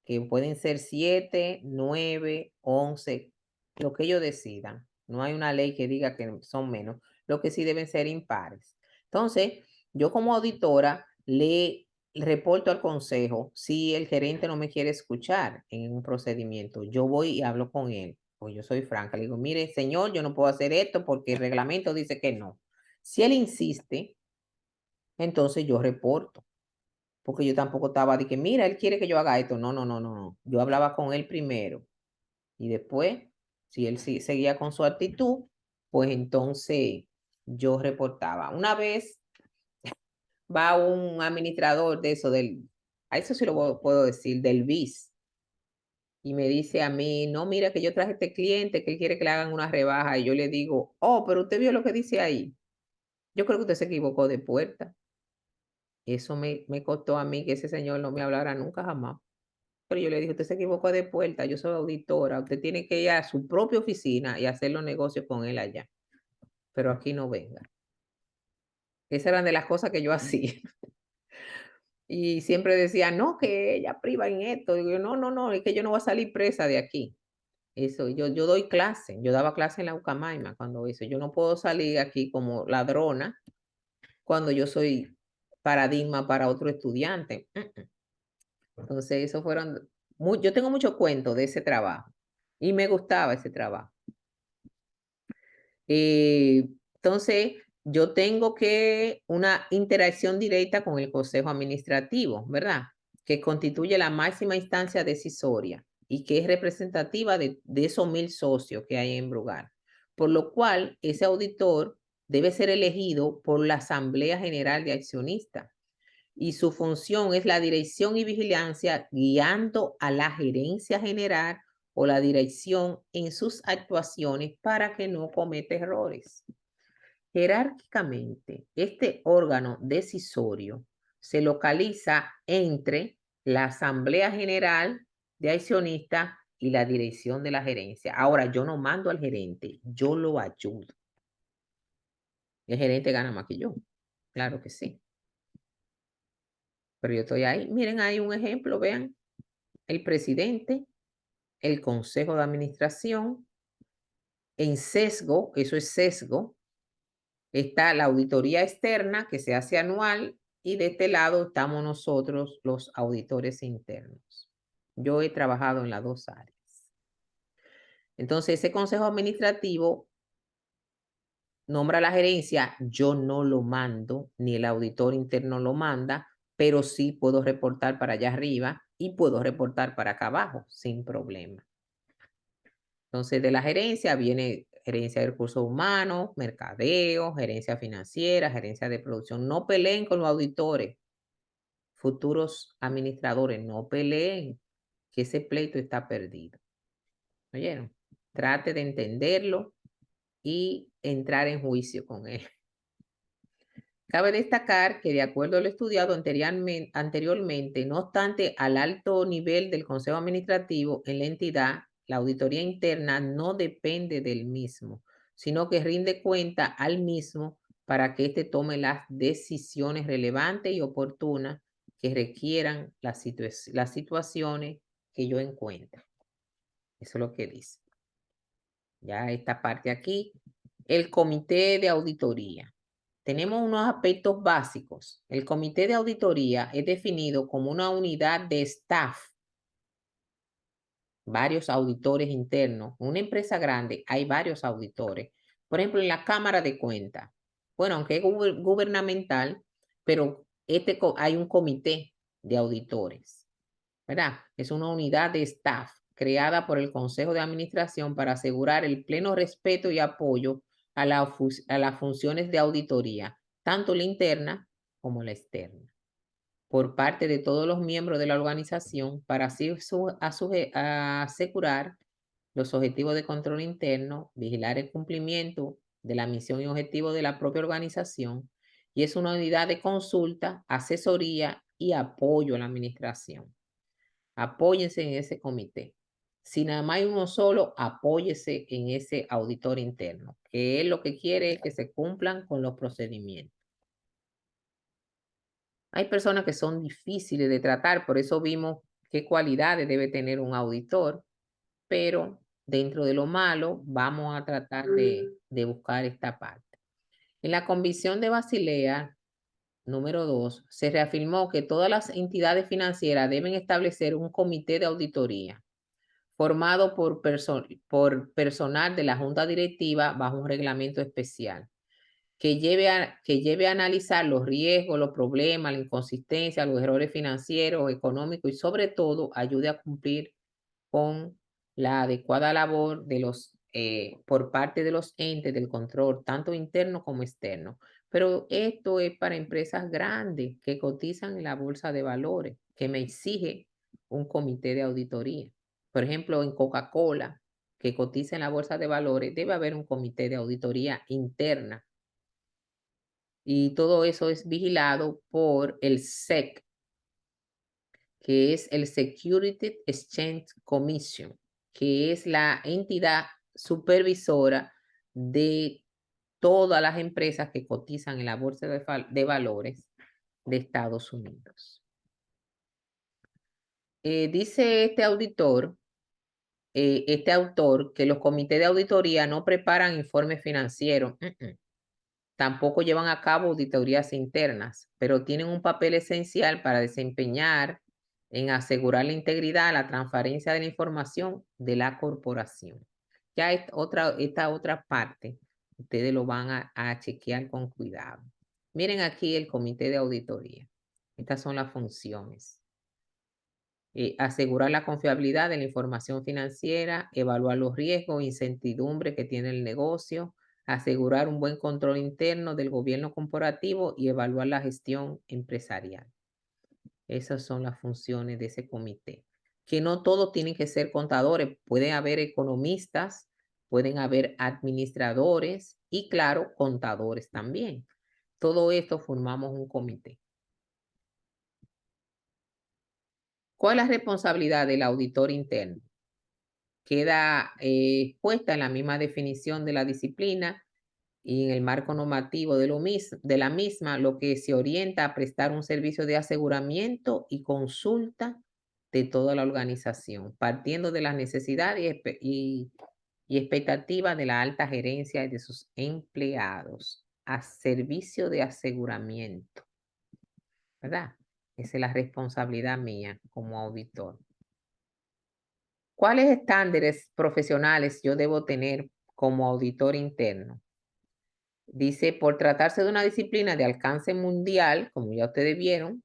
que pueden ser 7, 9, 11, lo que ellos decidan. No hay una ley que diga que son menos, lo que sí deben ser impares. Entonces, yo como auditora le reporto al consejo si el gerente no me quiere escuchar en un procedimiento. Yo voy y hablo con él. Pues yo soy franca, le digo, mire, señor, yo no puedo hacer esto porque el reglamento dice que no. Si él insiste, entonces yo reporto. Porque yo tampoco estaba de que, mira, él quiere que yo haga esto. No, no, no, no, no. Yo hablaba con él primero. Y después, si él seguía con su actitud, pues entonces yo reportaba. Una vez va un administrador de eso, a eso sí lo puedo decir, del BIS, y me dice a mí, no, mira que yo traje este cliente, que él quiere que le hagan una rebaja, y yo le digo, oh, pero usted vio lo que dice ahí. Yo creo que usted se equivocó de puerta. Eso me costó a mí que ese señor no me hablara nunca jamás. Pero yo le dije, usted se equivocó de puerta, yo soy auditora, usted tiene que ir a su propia oficina y hacer los negocios con él allá. Pero aquí no venga. Esas eran de las cosas que yo hacía. Y siempre decía, no, que ella priva en esto. Digo, no, no, no, es que yo no voy a salir presa de aquí. Eso, yo doy clase, yo daba clase en la Ucamaima cuando hizo. Yo no puedo salir aquí como ladrona cuando yo soy paradigma para otro estudiante. Entonces, eso fueron, yo tengo mucho cuento de ese trabajo y me gustaba ese trabajo. Entonces, yo tengo que una interacción directa con el consejo administrativo, ¿verdad? Que constituye la máxima instancia decisoria y que es representativa de esos 1000 socios que hay en Brugal. Por lo cual, ese auditor debe ser elegido por la Asamblea General de Accionistas y su función es la dirección y vigilancia guiando a la gerencia general o la dirección en sus actuaciones para que no cometa errores. Jerárquicamente, este órgano decisorio se localiza entre la Asamblea General de Accionistas y la dirección de la gerencia. Ahora, yo no mando al gerente, yo lo ayudo. El gerente gana más que yo, claro que sí. Pero yo estoy ahí. Miren, hay un ejemplo, vean. El presidente, el consejo de administración, en sesgo, eso es sesgo, está la auditoría externa que se hace anual y de este lado estamos nosotros los auditores internos. Yo he trabajado en las dos áreas. Entonces, ese consejo administrativo nombra la gerencia, yo no lo mando, ni el auditor interno lo manda, pero sí puedo reportar para allá arriba y puedo reportar para acá abajo sin problema. Entonces, de la gerencia viene gerencia de recursos humanos, mercadeo, gerencia financiera, gerencia de producción. No peleen con los auditores, futuros administradores, no peleen, que ese pleito está perdido. ¿Oyeron? Trate de entenderlo y entrar en juicio con él. Cabe destacar que de acuerdo a lo estudiado anteriormente, no obstante al alto nivel del Consejo Administrativo en la entidad, la auditoría interna no depende del mismo, sino que rinde cuenta al mismo para que éste tome las decisiones relevantes y oportunas que requieran las situaciones que yo encuentre. Eso es lo que dice. Ya esta parte aquí, el comité de auditoría. tenemos unos aspectos básicos. El comité de auditoría es definido como una unidad de staff, varios auditores internos. En una empresa grande hay varios auditores. Por ejemplo, en la Cámara de Cuentas. Bueno, aunque es gubernamental, pero hay un comité de auditores, ¿verdad? Es una unidad de staff creada por el Consejo de Administración para asegurar el pleno respeto y apoyo a las funciones de auditoría, tanto la interna como la externa, por parte de todos los miembros de la organización para así asegurar los objetivos de control interno, vigilar el cumplimiento de la misión y objetivo de la propia organización, y es una unidad de consulta, asesoría y apoyo a la administración. Apóyense en ese comité. Si nada más hay uno solo, apóyese en ese auditor interno, que él lo que quiere es que se cumplan con los procedimientos. Hay personas que son difíciles de tratar, por eso vimos qué cualidades debe tener un auditor, pero dentro de lo malo vamos a tratar de buscar esta parte. En la Convención de Basilea, número 2, se reafirmó que todas las entidades financieras deben establecer un comité de auditoría formado por personal de la Junta Directiva bajo un reglamento especial que lleve a analizar los riesgos, los problemas, la inconsistencia, los errores financieros, económicos y sobre todo ayude a cumplir con la adecuada labor por parte de los entes del control, tanto interno como externo. Pero esto es para empresas grandes que cotizan en la bolsa de valores, que me exige un comité de auditoría. Por ejemplo, en Coca-Cola, que cotiza en la bolsa de valores, debe haber un comité de auditoría interna. Y todo eso es vigilado por el SEC, que es el Security Exchange Commission, que es la entidad supervisora de todas las empresas que cotizan en la bolsa de valores de Estados Unidos. Dice este autor, que los comités de auditoría no preparan informes financieros. Tampoco llevan a cabo auditorías internas, pero tienen un papel esencial para desempeñar en asegurar la integridad, la transparencia de la información de la corporación. Ya esta otra parte, ustedes lo van a chequear con cuidado. Miren aquí el comité de auditoría. Estas son las funciones. Asegurar la confiabilidad de la información financiera, evaluar los riesgos e incertidumbre que tiene el negocio, asegurar un buen control interno del gobierno corporativo y evaluar la gestión empresarial. Esas son las funciones de ese comité. Que no todos tienen que ser contadores, pueden haber economistas, pueden haber administradores y, claro, contadores también. Todo esto formamos un comité. ¿Cuál es la responsabilidad del auditor interno? Queda puesta en la misma definición de la disciplina y en el marco normativo de la misma, lo que se orienta a prestar un servicio de aseguramiento y consulta de toda la organización, partiendo de las necesidades y expectativas de la alta gerencia y de sus empleados, a servicio de aseguramiento, ¿verdad? Esa es la responsabilidad mía como auditor. ¿Cuáles estándares profesionales yo debo tener como auditor interno? Dice, por tratarse de una disciplina de alcance mundial, como ya ustedes vieron,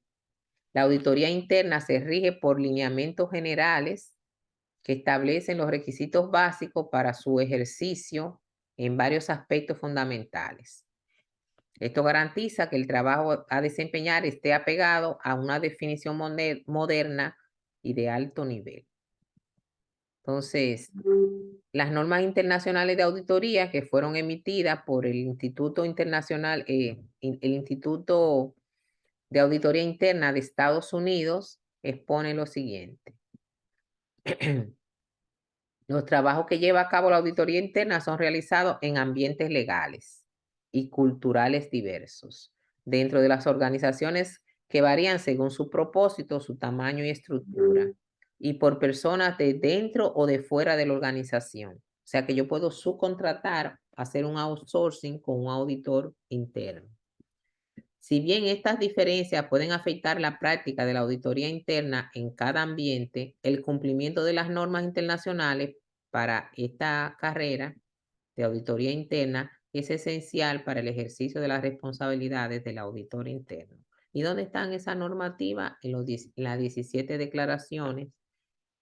la auditoría interna se rige por lineamientos generales que establecen los requisitos básicos para su ejercicio en varios aspectos fundamentales. Esto garantiza que el trabajo a desempeñar esté apegado a una definición moderna y de alto nivel. Entonces, las normas internacionales de auditoría que fueron emitidas por el Instituto Internacional, el Instituto de Auditoría Interna de Estados Unidos, expone lo siguiente. Los trabajos que lleva a cabo la auditoría interna son realizados en ambientes legales y culturales diversos, dentro de las organizaciones que varían según su propósito, su tamaño y estructura, y por personas de dentro o de fuera de la organización. O sea que yo puedo subcontratar, hacer un outsourcing con un auditor interno. Si bien estas diferencias pueden afectar la práctica de la auditoría interna en cada ambiente, el cumplimiento de las normas internacionales para esta carrera de auditoría interna es esencial para el ejercicio de las responsabilidades del auditor interno. ¿Y dónde están esas normativas? En las 17 declaraciones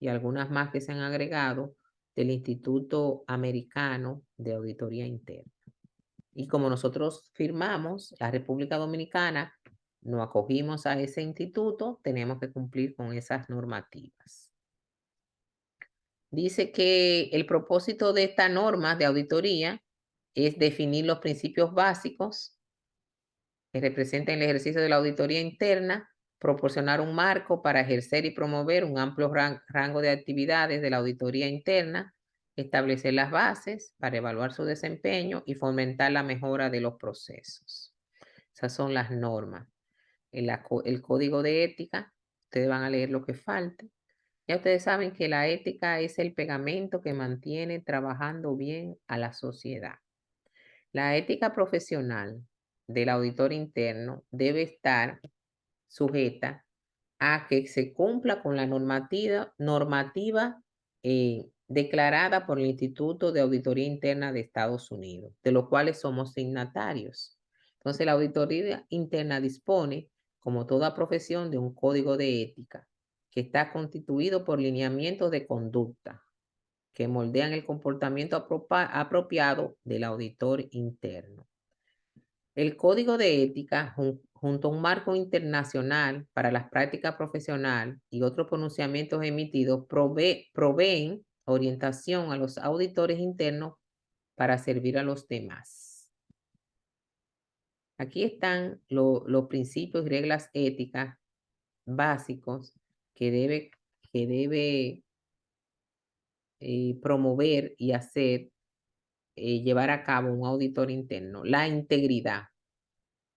y algunas más que se han agregado del Instituto Americano de Auditoría Interna. Y como nosotros firmamos, la República Dominicana, nos acogimos a ese instituto, tenemos que cumplir con esas normativas. Dice que el propósito de esta norma de auditoría es definir los principios básicos que representan el ejercicio de la auditoría interna, proporcionar un marco para ejercer y promover un amplio rango de actividades de la auditoría interna, establecer las bases para evaluar su desempeño y fomentar la mejora de los procesos. Esas son las normas. El código de ética, ustedes van a leer lo que falte. Ya ustedes saben que la ética es el pegamento que mantiene trabajando bien a la sociedad. La ética profesional del auditor interno debe estar sujeta a que se cumpla con la normativa declarada por el Instituto de Auditoría Interna de Estados Unidos, de los cuales somos signatarios. Entonces, la auditoría interna dispone, como toda profesión, de un código de ética que está constituido por lineamientos de conducta que moldean el comportamiento apropiado del auditor interno. El Código de Ética, junto a un marco internacional para las prácticas profesionales y otros pronunciamientos emitidos, proveen orientación a los auditores internos para servir a los demás. Aquí están los principios y reglas éticas básicos que debe promover y hacer, llevar a cabo un auditor interno. La integridad.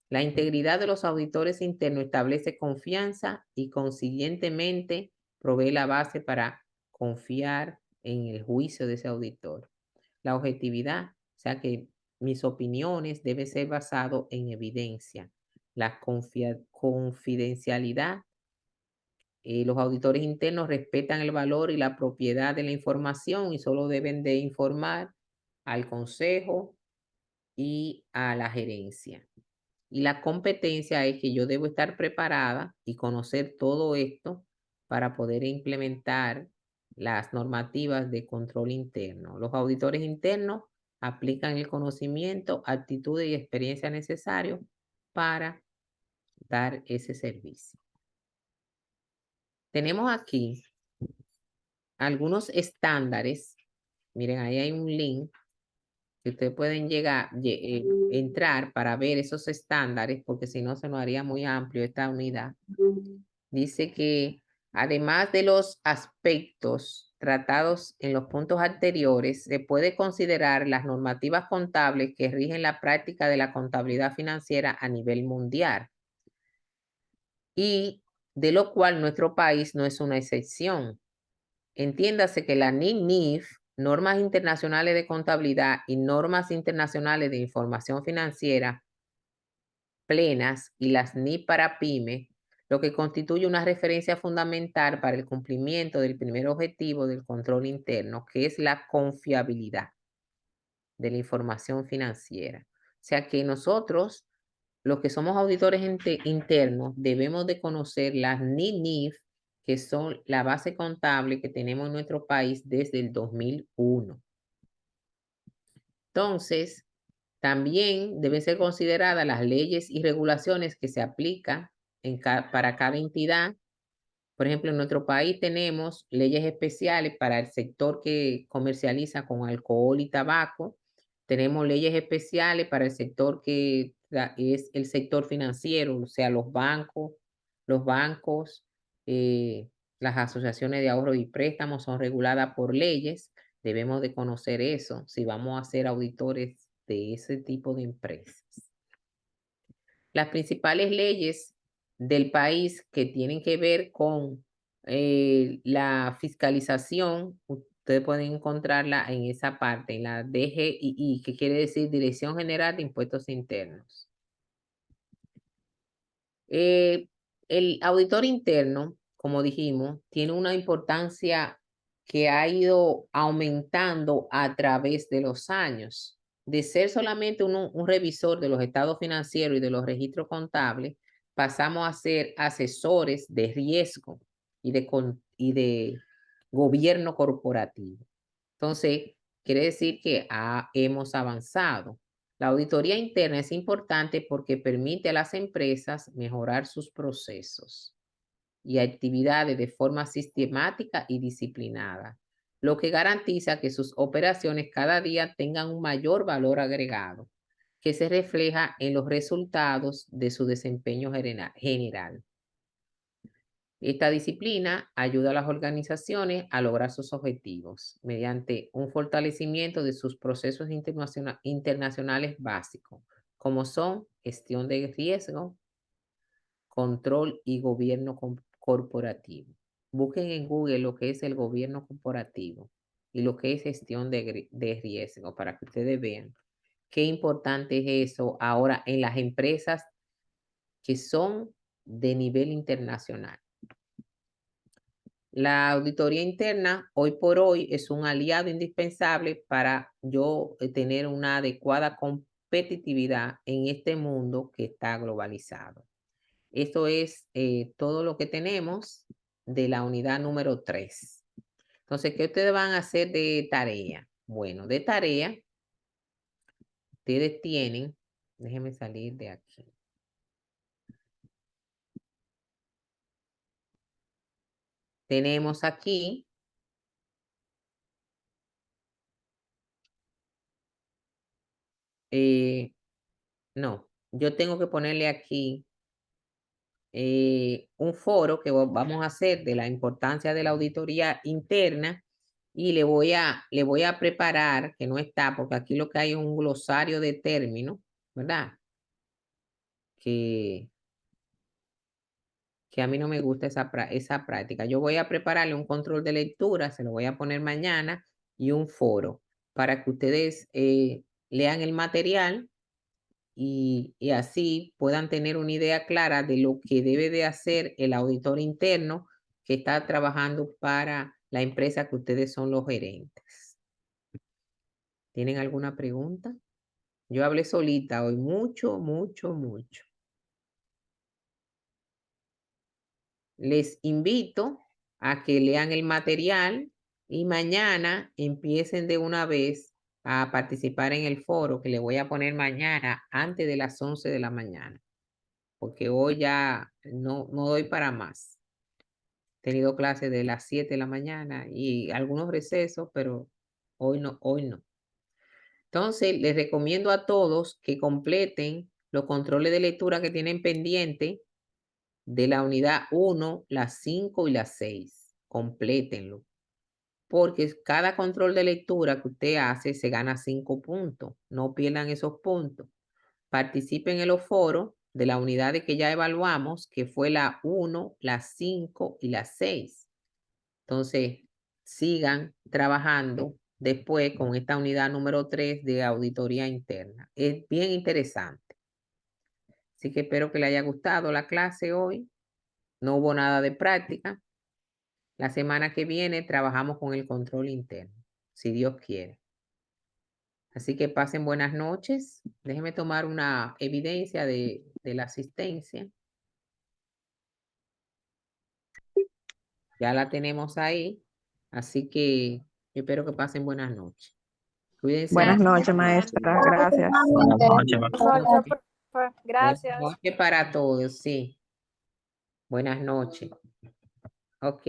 La integridad de los auditores internos establece confianza y consiguientemente provee la base para confiar en el juicio de ese auditor. La objetividad, o sea que mis opiniones deben ser basadas en evidencia. La confidencialidad. Los auditores internos respetan el valor y la propiedad de la información y solo deben de informar al consejo y a la gerencia. Y la competencia es que yo debo estar preparada y conocer todo esto para poder implementar las normativas de control interno. Los auditores internos aplican el conocimiento, actitudes y experiencia necesarios para dar ese servicio. Tenemos aquí algunos estándares. Miren, ahí hay un link que ustedes pueden entrar para ver esos estándares, porque si no se nos haría muy amplio esta unidad. Dice que además de los aspectos tratados en los puntos anteriores, se puede considerar las normativas contables que rigen la práctica de la contabilidad financiera a nivel mundial, y de lo cual nuestro país no es una excepción. Entiéndase que la NIF, normas internacionales de contabilidad y normas internacionales de información financiera plenas, y las NIF para PYME, lo que constituye una referencia fundamental para el cumplimiento del primer objetivo del control interno, que es la confiabilidad de la información financiera. O sea que nosotros, los que somos auditores internos, debemos de conocer las NIF, que son la base contable que tenemos en nuestro país desde el 2001. Entonces, también deben ser consideradas las leyes y regulaciones que se aplican para cada entidad. Por ejemplo, en nuestro país tenemos leyes especiales para el sector que comercializa con alcohol y tabaco. Tenemos leyes especiales para el sector que es el sector financiero, o sea, los bancos, eh, las asociaciones de ahorro y préstamos son reguladas por leyes. Debemos de conocer eso si vamos a ser auditores de ese tipo de empresas. Las principales leyes del país que tienen que ver con la fiscalización, ustedes pueden encontrarla en esa parte, en la DGII, que quiere decir Dirección General de Impuestos Internos. El auditor interno, como dijimos, tiene una importancia que ha ido aumentando a través de los años. De ser solamente un revisor de los estados financieros y de los registros contables, pasamos a ser asesores de riesgo y de gobierno corporativo. Entonces, quiere decir que hemos avanzado. La auditoría interna es importante porque permite a las empresas mejorar sus procesos y actividades de forma sistemática y disciplinada, lo que garantiza que sus operaciones cada día tengan un mayor valor agregado, que se refleja en los resultados de su desempeño general. Esta disciplina ayuda a las organizaciones a lograr sus objetivos mediante un fortalecimiento de sus procesos internacionales básicos, como son gestión de riesgo, control y gobierno corporativo. Busquen en Google lo que es el gobierno corporativo y lo que es gestión de riesgo para que ustedes vean qué importante es eso ahora en las empresas que son de nivel internacional. La auditoría interna hoy por hoy es un aliado indispensable para yo tener una adecuada competitividad en este mundo que está globalizado. Esto es todo lo que tenemos de la unidad número 3. Entonces, ¿qué ustedes van a hacer de tarea? Bueno, de tarea, ustedes tienen, déjenme salir de aquí. Tenemos aquí no, yo tengo que ponerle aquí un foro que vamos a hacer de la importancia de la auditoría interna y le voy a preparar, que no está, porque aquí lo que hay es un glosario de términos, ¿verdad? Que a mí no me gusta esa práctica. Yo voy a prepararle un control de lectura, se lo voy a poner mañana, y un foro para que ustedes lean el material y así puedan tener una idea clara de lo que debe de hacer el auditor interno que está trabajando para la empresa que ustedes son los gerentes. ¿Tienen alguna pregunta? Yo hablé solita hoy, mucho. Les invito a que lean el material y mañana empiecen de una vez a participar en el foro que le voy a poner mañana antes de las 11 de la mañana, porque hoy ya no doy para más. He tenido clases de las 7 de la mañana y algunos recesos, pero hoy no. Entonces, les recomiendo a todos que completen los controles de lectura que tienen pendiente de la unidad 1, la 5 y la 6. Complétenlo. Porque cada control de lectura que usted hace se gana 5 puntos. No pierdan esos puntos. Participen en los foros de la unidad que ya evaluamos, que fue la 1, la 5 y la 6. Entonces, sigan trabajando después con esta unidad número 3 de auditoría interna. Es bien interesante. Así que espero que les haya gustado la clase hoy. No hubo nada de práctica. La semana que viene trabajamos con el control interno, si Dios quiere. Así que pasen buenas noches. Déjenme tomar una evidencia de la asistencia. Ya la tenemos ahí. Así que yo espero que pasen buenas noches. Cuídense. Buenas noches, maestra. Gracias. Buenas noches, Gracias. Buenas noches para todos, sí. Buenas noches. Ok.